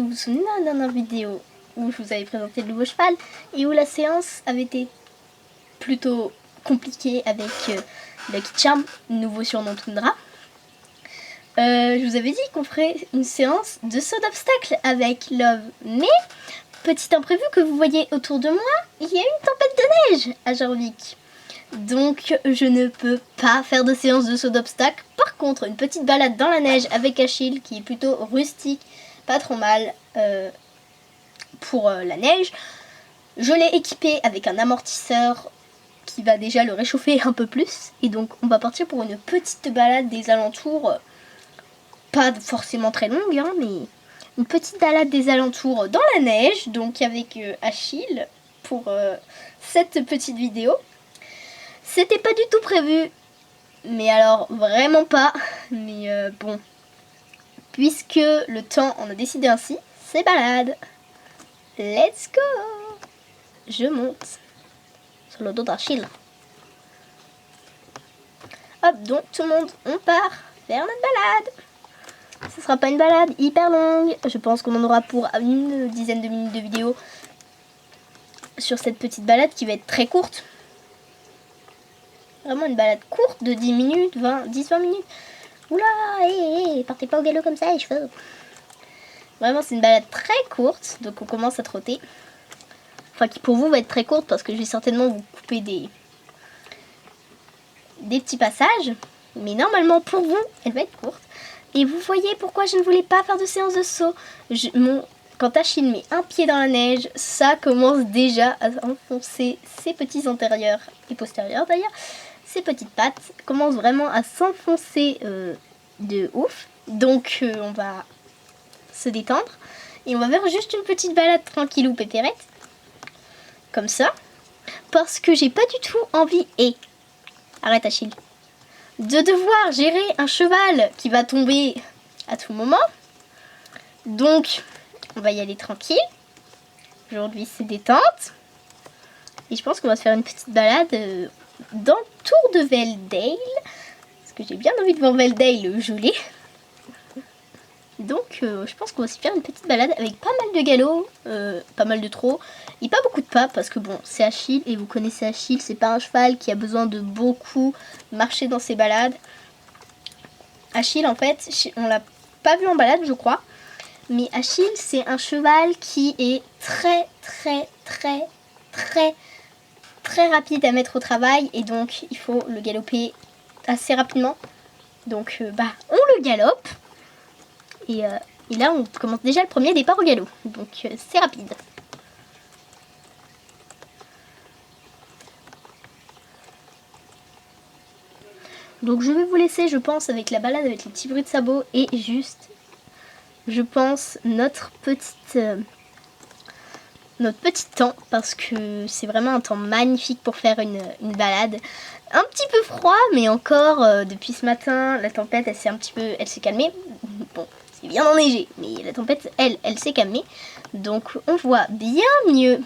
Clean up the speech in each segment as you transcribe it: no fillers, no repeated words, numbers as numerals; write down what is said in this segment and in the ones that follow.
vous vous souvenez de la dernière vidéo où je vous avais présenté le nouveau cheval et où la séance avait été plutôt compliquée avec Lucky Charm, nouveau surnom Tundra. Je vous avais dit qu'on ferait une séance de saut d'obstacle avec Love, mais petit imprévu que vous voyez autour de moi, il y a une tempête de neige à Jorvik. Donc je ne peux pas faire de séance de saut d'obstacle. Par contre, une petite balade dans la neige avec Achille qui est plutôt rustique, pas trop mal pour la neige. Je l'ai équipé avec un amortisseur qui va déjà le réchauffer un peu plus. Et donc on va partir pour une petite balade des alentours, pas forcément très longue, hein, mais une petite balade des alentours dans la neige, donc avec Achille pour cette petite vidéo. C'était pas du tout prévu, mais alors vraiment pas, mais bon, puisque le temps en a décidé ainsi, c'est balade. Let's go! Je monte sur le dos d'Achille. Hop, donc tout le monde, on part faire notre balade. Ce sera pas une balade hyper longue, je pense qu'on en aura pour une dizaine de minutes de vidéo sur cette petite balade qui va être très courte. Vraiment une balade courte de 10 minutes, 10-20 minutes. Oula, partez pas au galop comme ça les cheveux. Vraiment c'est une balade très courte, donc on commence à trotter. Enfin qui pour vous va être très courte parce que je vais certainement vous couper des petits passages. Mais normalement pour vous, elle va être courte. Et vous voyez pourquoi je ne voulais pas faire de séance de saut. Quand Achille met un pied dans la neige, ça commence déjà à enfoncer ses petits antérieurs et postérieurs d'ailleurs. Ses petites pattes commencent vraiment à s'enfoncer de ouf. Donc on va se détendre. Et on va faire juste une petite balade tranquillou pépérette. Comme ça. Parce que j'ai pas du tout envie. Arrête Achille. De devoir gérer un cheval qui va tomber à tout moment. Donc on va y aller tranquille. Aujourd'hui c'est détente. Et je pense qu'on va se faire une petite balade dans le tour de Veldale. Parce que j'ai bien envie de voir Veldale gelé. Donc je pense qu'on va se faire une petite balade avec pas mal de galop, pas mal de trot. Et pas beaucoup de pas parce que bon c'est Achille et vous connaissez Achille, c'est pas un cheval qui a besoin de beaucoup marcher dans ses balades. Achille en fait, on l'a pas vu en balade je crois. Mais Achille, c'est un cheval qui est très rapide à mettre au travail. Et donc, il faut le galoper assez rapidement. Donc, on le galope. Et là, on commence déjà le premier départ au galop. Donc, c'est rapide. Donc, je vais vous laisser, je pense, avec la balade, avec les petits bruits de sabots. Et juste, je pense, notre petit temps, parce que c'est vraiment un temps magnifique pour faire une balade. Un petit peu froid, mais encore depuis ce matin, la tempête elle s'est calmée. Bon, c'est bien enneigé, mais la tempête elle s'est calmée. Donc on voit bien mieux.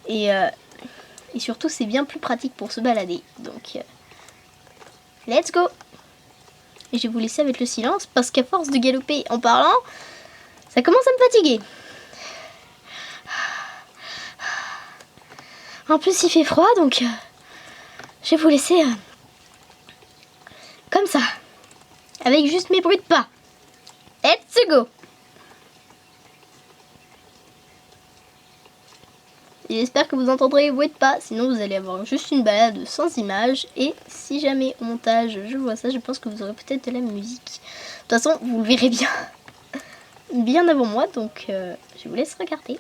Et surtout c'est bien plus pratique pour se balader. Donc let's go. Et je vais vous laisser avec le silence parce qu'à force de galoper en parlant, ça commence à me fatiguer. En plus, il fait froid, donc je vais vous laisser comme ça, avec juste mes bruits de pas. Let's go! J'espère que vous entendrez les bruits de pas, sinon vous allez avoir juste une balade sans images. Et si jamais au montage je vois ça, je pense que vous aurez peut-être de la musique. De toute façon, vous le verrez bien avant moi, donc je vous laisse regarder.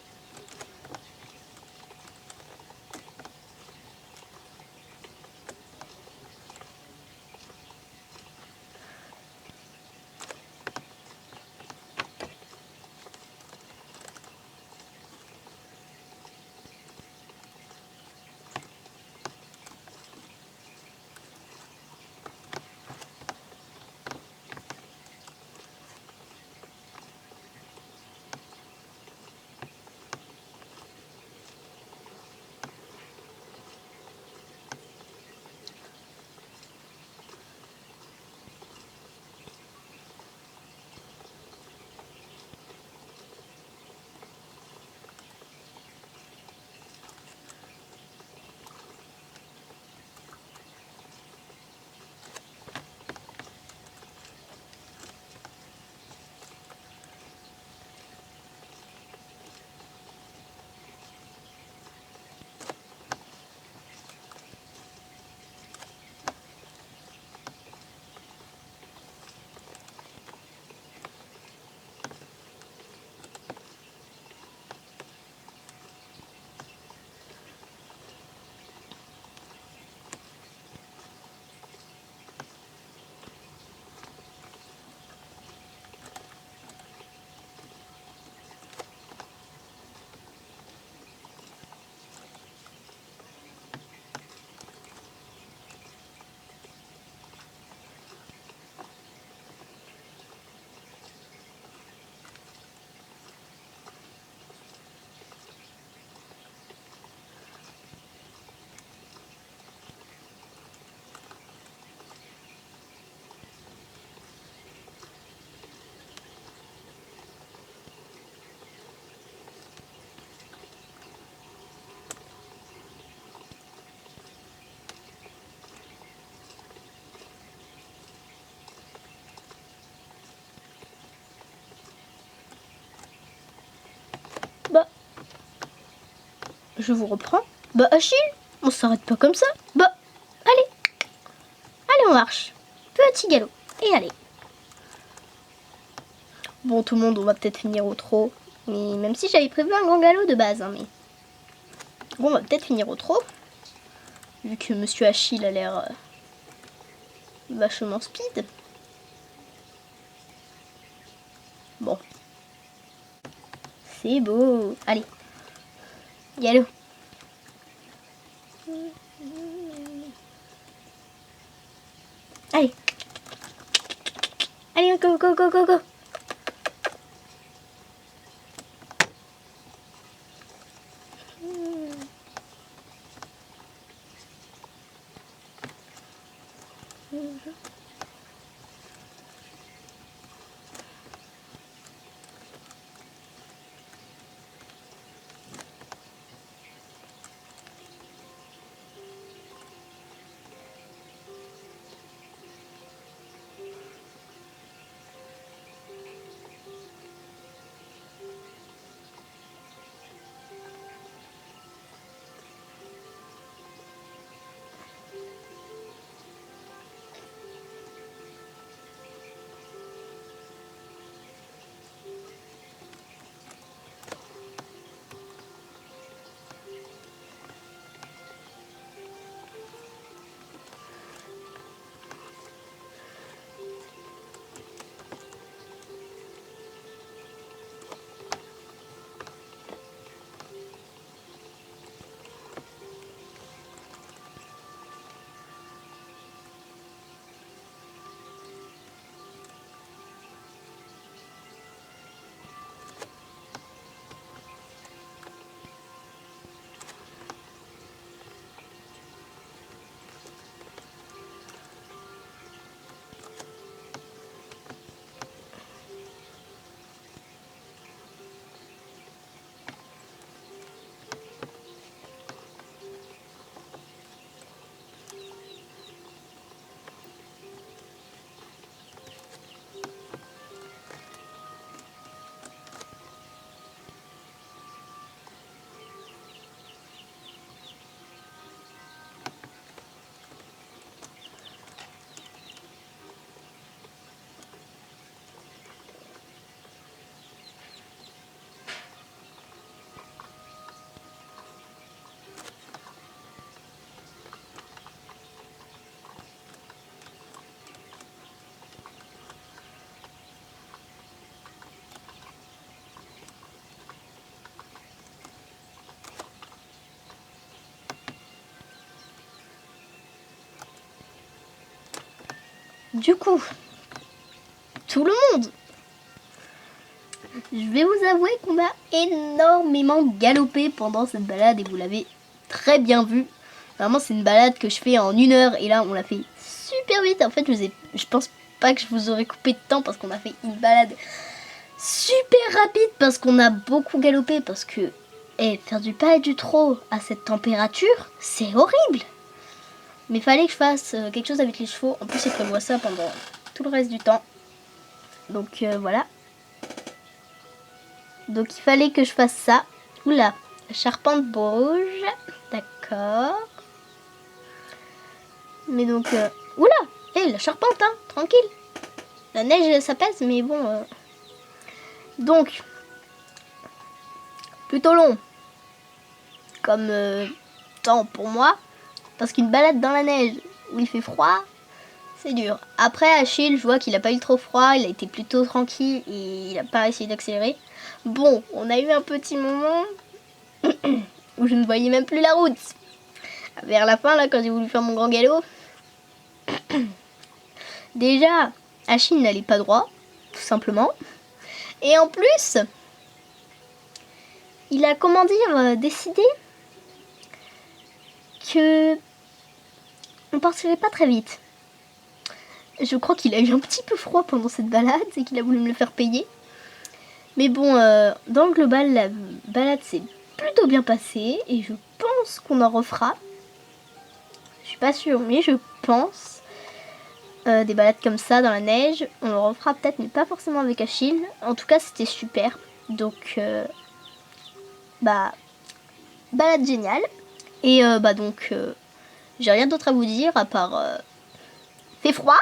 je vous reprends. Bah Achille, on s'arrête pas comme ça. Bah, allez on marche. Petit galop, et allez. Bon tout le monde, on va peut-être finir au trot. Mais même si j'avais prévu un grand galop de base, hein, mais... Bon, on va peut-être finir au trot. Vu que Monsieur Achille a l'air vachement speed. Bon. C'est beau. Allez. Galop. Allez. Allez, go, go, go, go, go. Du coup, tout le monde, je vais vous avouer qu'on a énormément galopé pendant cette balade et vous l'avez très bien vu. Vraiment, c'est une balade que je fais en 1 heure et là, on l'a fait super vite. En fait, je pense pas que je vous aurais coupé de temps parce qu'on a fait une balade super rapide parce qu'on a beaucoup galopé parce que faire du pas et du trot à cette température, c'est horrible. Mais il fallait que je fasse quelque chose avec les chevaux. En plus, ils prévoient ça pendant tout le reste du temps. Donc voilà. Donc il fallait que je fasse ça. Oula, la charpente bouge. D'accord. Mais donc... oula, la charpente, hein, tranquille. La neige, ça pèse, mais bon... Donc, plutôt long. Comme temps pour moi. Parce qu'une balade dans la neige où il fait froid, c'est dur. Après, Achille, je vois qu'il a pas eu trop froid, il a été plutôt tranquille et il a pas essayé d'accélérer. Bon, on a eu un petit moment où je ne voyais même plus la route. Vers la fin, là, quand j'ai voulu faire mon grand galop, déjà, Achille n'allait pas droit, tout simplement. Et en plus, il a, comment dire, décidé que on partirait pas très vite. Je crois qu'il a eu un petit peu froid pendant cette balade et qu'il a voulu me le faire payer. Mais bon, dans le global, la balade s'est plutôt bien passée et je pense qu'on en refera. Je suis pas sûre, mais je pense. Des balades comme ça dans la neige, on en refera peut-être, mais pas forcément avec Achille. En tout cas, c'était super. Donc, bah, balade géniale. Et donc, j'ai rien d'autre à vous dire à part fait froid.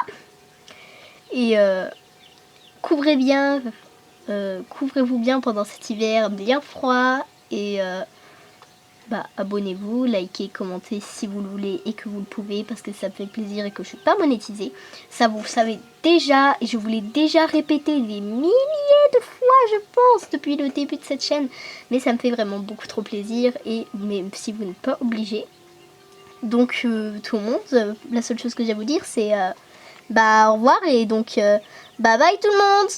Et couvrez bien, couvrez-vous bien pendant cet hiver bien froid. Et abonnez-vous, likez, commentez si vous le voulez et que vous le pouvez parce que ça me fait plaisir et que je suis pas monétisée. Ça vous le savez déjà et je vous l'ai déjà répété des milliers de fois je pense depuis le début de cette chaîne. Mais ça me fait vraiment beaucoup trop plaisir et même si vous n'êtes pas obligé. Donc tout le monde, la seule chose que j'ai à vous dire c'est au revoir et donc bye bye tout le monde.